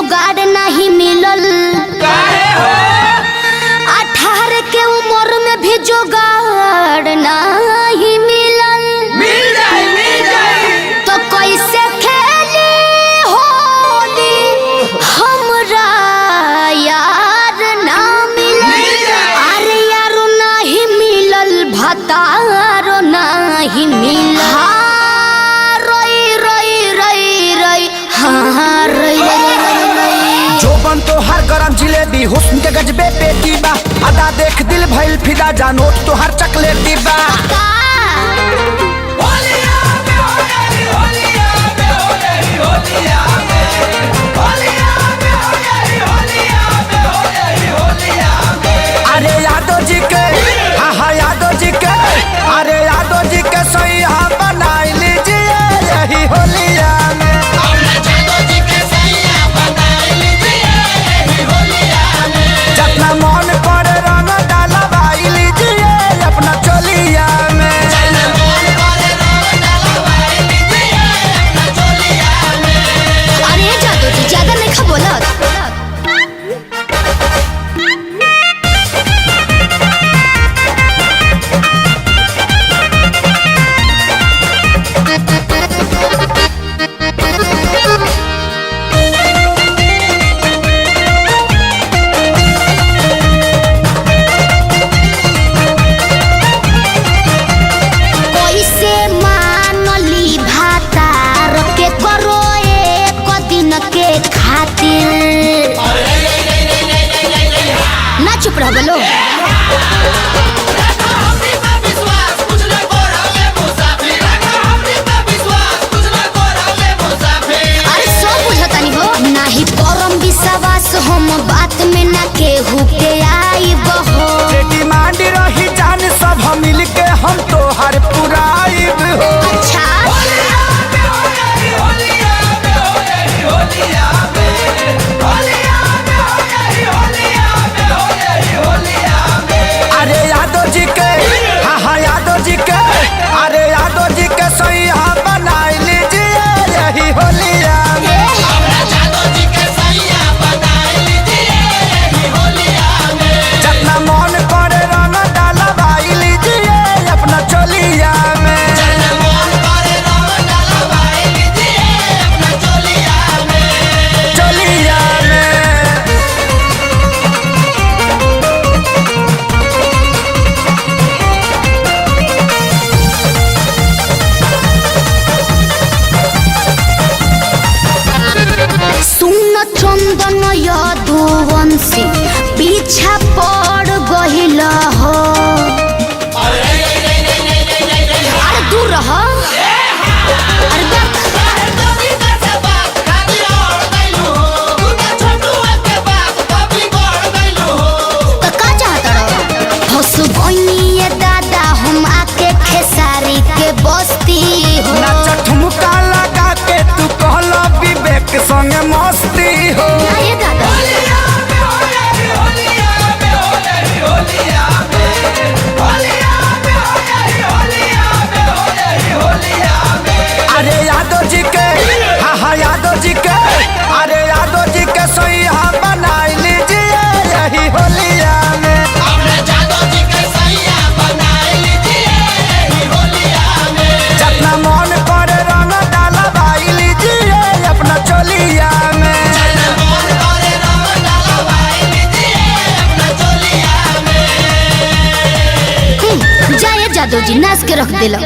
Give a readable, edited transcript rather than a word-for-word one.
जोगाड़ नहीं मिलल। 18 के उम्र में भी जोगाड़ नहीं मिलल। मिल जाए तो कैसे खेली होली हमरा यार ना मिलल। अरे यारो नहीं मिलल भतारो नहीं मिलल। हाँ रोई रोई रोई रोई हाँ रोई रोई जोबन तो हर गरम जिलेबी हुस्न के गजबे पेटी बा अदा देख दिल भइल फिदा जानोट तो हर चकलेटी बा। अरे यादव जी के हाँ यादव जी के अरे यादव जी के सही बनाई लीजिए यही होलिया में। जितना मन करे रंग डालवाई लीजिए अपना चोलिया में। अरे जादू जी ज्यादा नहीं खा बोलत। कैसे मानली भातार के करो एक दिन के खातिर। ना चुप रह बोलो। अरे सब बुझतानी हो नाही परम विश्वास हम बात में ना केहू के आई बहो। डिमांड रही जान सब हम मिल के हम तो हर पुराइब हो। अच्छा अरे यादव जी के हाँ यादव जी के अरे यादव जी के सही बनाई लीजिए यही होलिया में। जितना मन करे रंग डालवाई लीजिए अपना चोलिया में। चोलिया में सुन चंदन यदुवंशी पीछा पड़ गहिल हो। अरे दूर रह। अरे देख। तो का चाहता रहो? हंस बनिए दादा हम आके खेसारी के बस्ती हो। नाच ठुमका लगा के तू कहला विवेक संग मस्ती हो। अरे दादा अरे यादव जी के हाँ यादव जी के अरे यादव जी के सही बनाई लीजिए यही होलिया में। जितना मन करे रंग डालवाई लीजिए अपना चोलिया में। जाए जादू जी नाच के रख दिला।